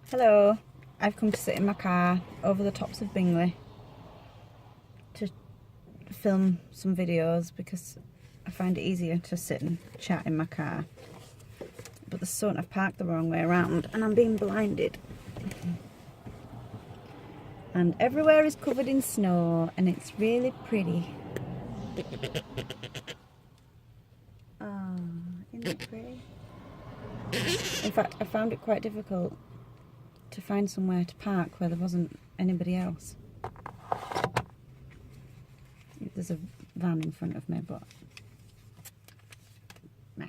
Hello, I've come to sit in my car over the tops of Bingley to film some videos because I find it easier to sit and chat in my car. But the sun, I've parked the wrong way around and I'm being blinded. And everywhere is covered in snow and it's really pretty. Oh, isn't it pretty? In fact, I found it quite difficult to find somewhere to park where there wasn't anybody else. There's a van in front of me, but nah.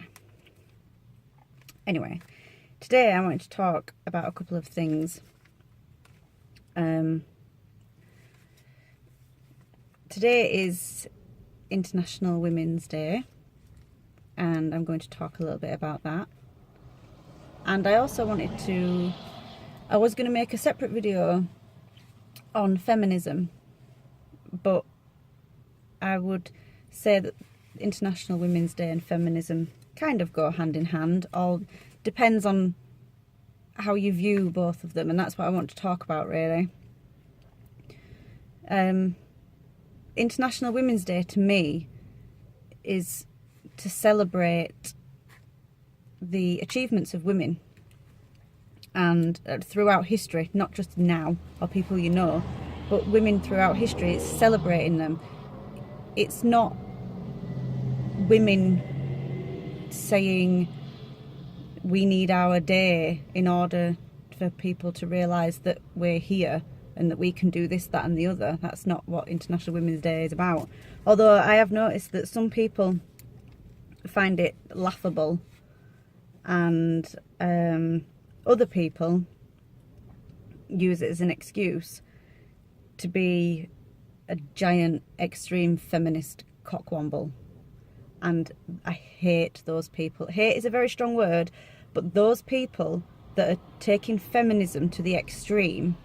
Anyway, today I wanted to talk about a couple of things. Today is International Women's Day, and I'm going to talk a little bit about that. And I also I was going to make a separate video on feminism, but I would say that International Women's Day and feminism kind of go hand in hand. All depends on how you view both of them, and that's what I want to talk about, really. International Women's Day to me is to celebrate the achievements of women, and throughout history, not just now or people you know, but women throughout history. It's celebrating them. It's not women saying we need our day in order for people to realise that we're here and that we can do this, that and the other. That's not what International Women's Day is about. Although I have noticed that some people find it laughable, and other people use it as an excuse to be a giant extreme feminist cockwomble. And I hate those people. Hate is a very strong word, but those people that are taking feminism to the extreme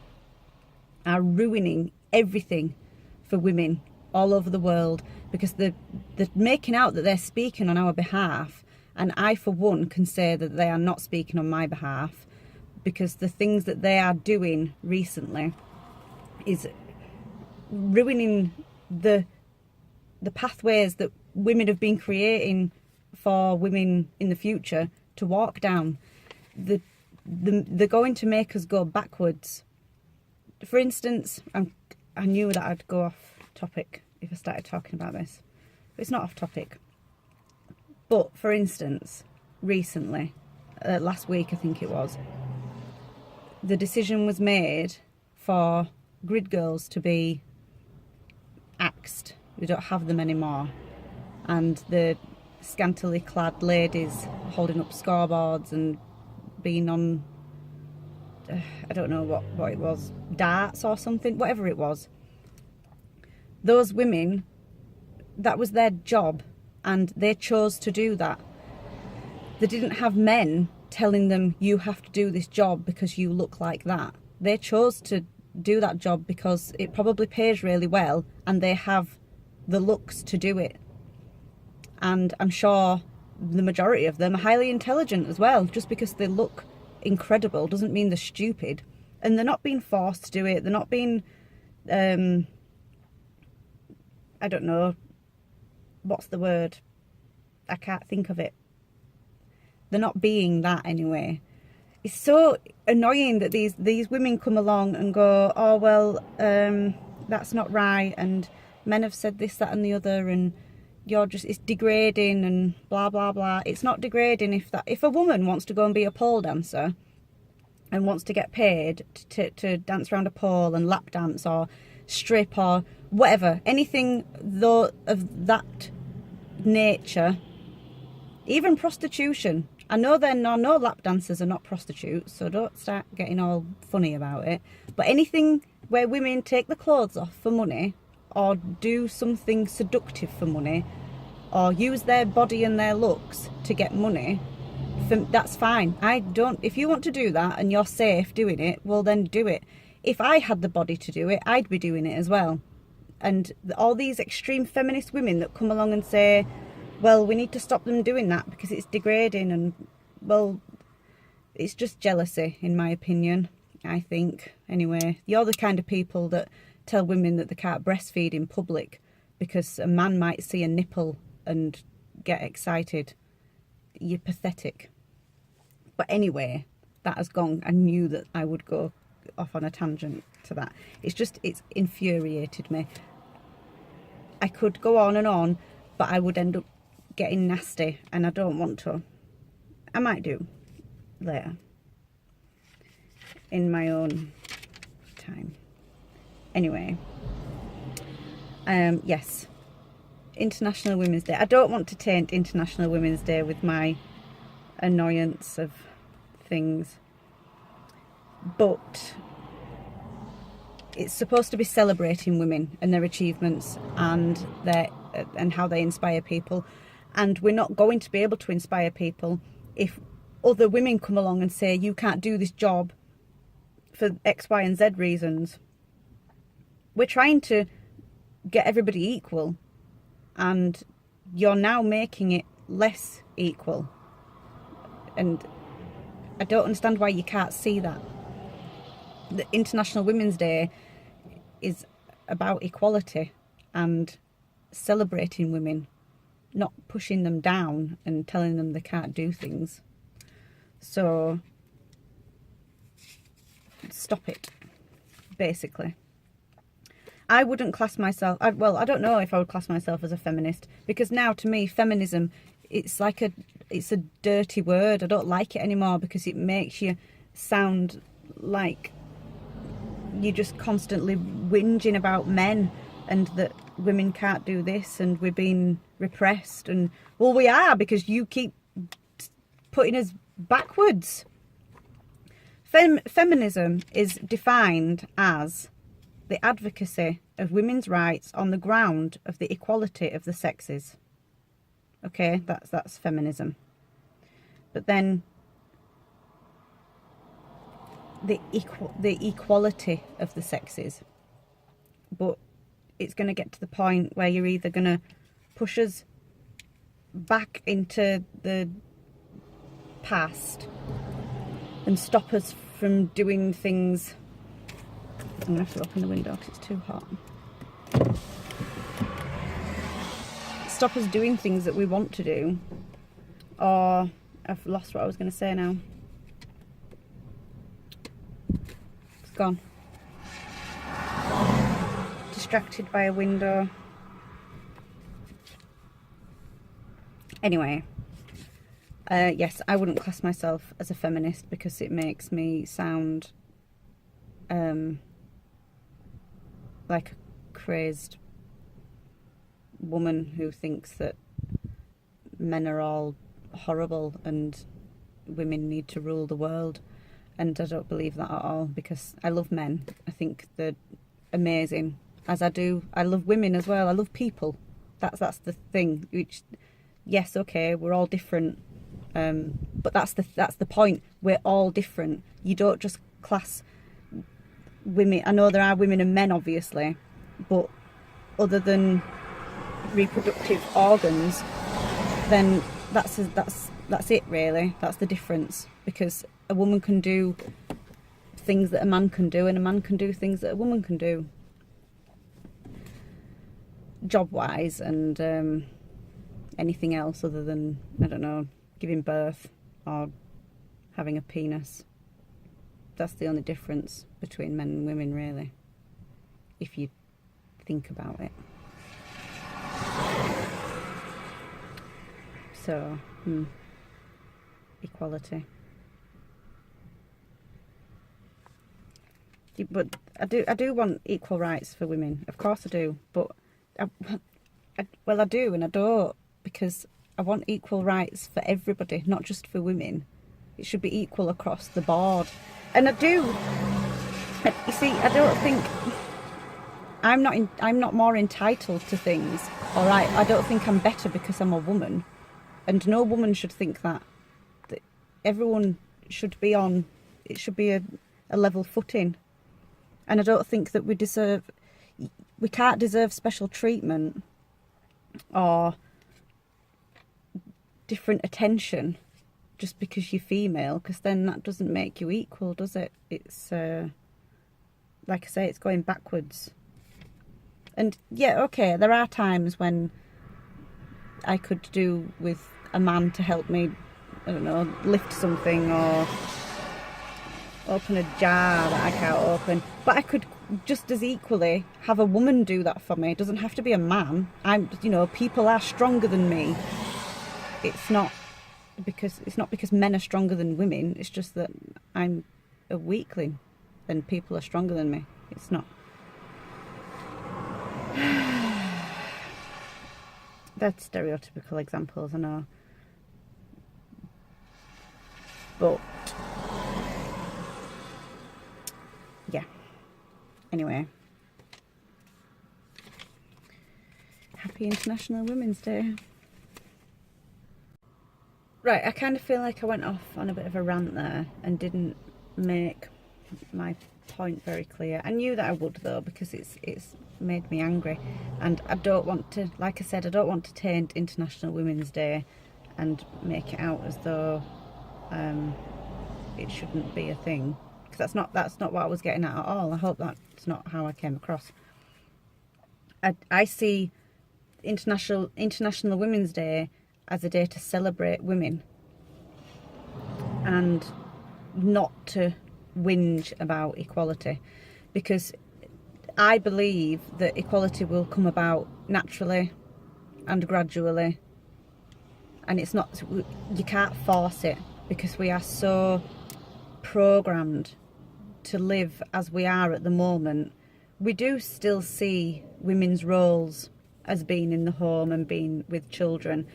are ruining everything for women all over the world, because they're making out that they're speaking on our behalf, and I for one can say that they are not speaking on my behalf, because the things that they are doing recently is ruining the pathways that women have been creating for women in the future to walk down. They're going to make us go backwards. For instance, I knew that I'd go off topic if I started talking about this, but it's not off topic. But for instance, recently, last week I think it was, the decision was made for grid girls to be axed. We don't have them anymore. And the scantily clad ladies holding up scoreboards and being on, I don't know what it was, darts or something, whatever it was. Those women, that was their job, and they chose to do that. They didn't have men telling them, you have to do this job because you look like that. They chose to do that job because it probably pays really well and they have the looks to do it. And I'm sure the majority of them are highly intelligent as well. Just because they look incredible doesn't mean they're stupid. And they're not being forced to do it. They're not being, I don't know, what's the word? I can't think of it. They're not being that anyway. It's so annoying that these women come along and go, oh, well, that's not right, and men have said this, that and the other, and it's degrading and blah, blah, blah. It's not degrading if a woman wants to go and be a pole dancer and wants to get paid to dance around a pole and lap dance or strip or whatever, anything though of that nature, even prostitution. I know no lap dancers are not prostitutes, so don't start getting all funny about it. But anything where women take the clothes off for money, or do something seductive for money, or use their body and their looks to get money, that's fine. If you want to do that and you're safe doing it, well then do it. If I had the body to do it, I'd be doing it as well. And all these extreme feminist women that come along and say, well, we need to stop them doing that because it's degrading, and, well, it's just jealousy, in my opinion. I think, anyway. You're the kind of people that tell women that they can't breastfeed in public because a man might see a nipple and get excited. You're pathetic. But anyway, that has gone. I knew that I would go off on a tangent to that. It's infuriated me. I could go on, but I would end up getting nasty, and I don't want to. I might do later in my own time. Anyway, yes, International Women's Day. I don't want to taint International Women's Day with my annoyance of things, but it's supposed to be celebrating women and their achievements and how they inspire people. And we're not going to be able to inspire people if other women come along and say, you can't do this job for X, Y, and Z reasons. We're trying to get everybody equal, and you're now making it less equal. And I don't understand why you can't see that. The International Women's Day is about equality and celebrating women, not pushing them down and telling them they can't do things. So stop it, basically. I wouldn't class myself, I don't know if I would class myself as a feminist, because now to me feminism, it's a dirty word. I don't like it anymore because it makes you sound like you're just constantly whinging about men and that women can't do this and we're being repressed. And well, we are, because you keep putting us backwards. Feminism is defined as the advocacy of women's rights on the ground of the equality of the sexes. Okay, that's feminism. But then the equality of the sexes. But it's going to get to the point where you're either going to push us back into the past and stop us from doing things. I'm going to have to open the window because it's too hot. Stop us doing things that we want to do. Or I've lost what I was going to say now. It's gone. Distracted by a window. Anyway, yes, I wouldn't class myself as a feminist because it makes me sound like a crazed woman who thinks that men are all horrible and women need to rule the world. And I don't believe that at all, because I love men. I think they're amazing, as I do. I love women as well. I love people. That's the thing. Which, yes, okay, we're all different, but that's the point. We're all different. You don't just class women. I know there are women and men, obviously, but other than reproductive organs, then that's it, really. That's the difference, because a woman can do things that a man can do, and a man can do things that a woman can do, job-wise, and anything else other than, I don't know, giving birth or having a penis. That's the only difference between men and women, really, if you think about it. So, equality. But I do want equal rights for women. Of course I do. But I do and I don't, because I want equal rights for everybody, not just for women. It should be equal across the board. And I do. You see, I don't think I'm not more entitled to things. All right, I don't think I'm better because I'm a woman, and no woman should think that. That everyone should be on. It should be a level footing. And I don't think that we can't deserve special treatment or different attention just because you're female, because then that doesn't make you equal, does it? It's like I say, it's going backwards. And yeah, okay, there are times when I could do with a man to help me, I don't know, lift something or open a jar that I can't open. But I could just as equally have a woman do that for me. It doesn't have to be a man. People are stronger than me. It's not because men are stronger than women. It's just that I'm a weakling and people are stronger than me. It's not. That's stereotypical examples, I know. But yeah. Anyway. Happy International Women's Day. Right, I kind of feel like I went off on a bit of a rant there and didn't make my point very clear. I knew that I would though, because it's made me angry, and I don't want to, like I said, I don't want to taint International Women's Day and make it out as though it shouldn't be a thing, because that's not what I was getting at all. I hope that's not how I came across. I see International Women's Day as a day to celebrate women and not to whinge about equality, because I believe that equality will come about naturally and gradually, and it's not, you can't force it, because we are so programmed to live as we are at the moment. We do still see women's roles as being in the home and being with children,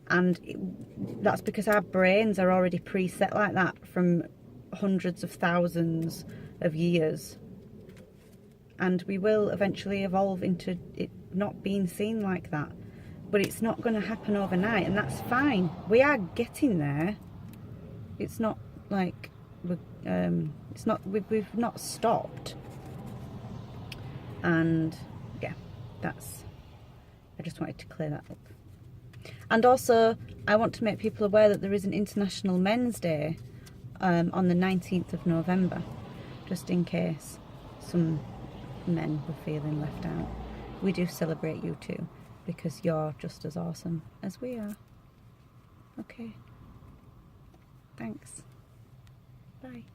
and that's because our brains are already preset like that from hundreds of thousands of years, and we will eventually evolve into it not being seen like that. But it's not going to happen overnight, and that's fine. We are getting there. It's not like we've not stopped. And yeah, I just wanted to clear that up. And also, I want to make people aware that there is an International Men's Day on the 19th of November, just in case some men were feeling left out. We do celebrate you too, because you're just as awesome as we are. Okay. Thanks. Bye.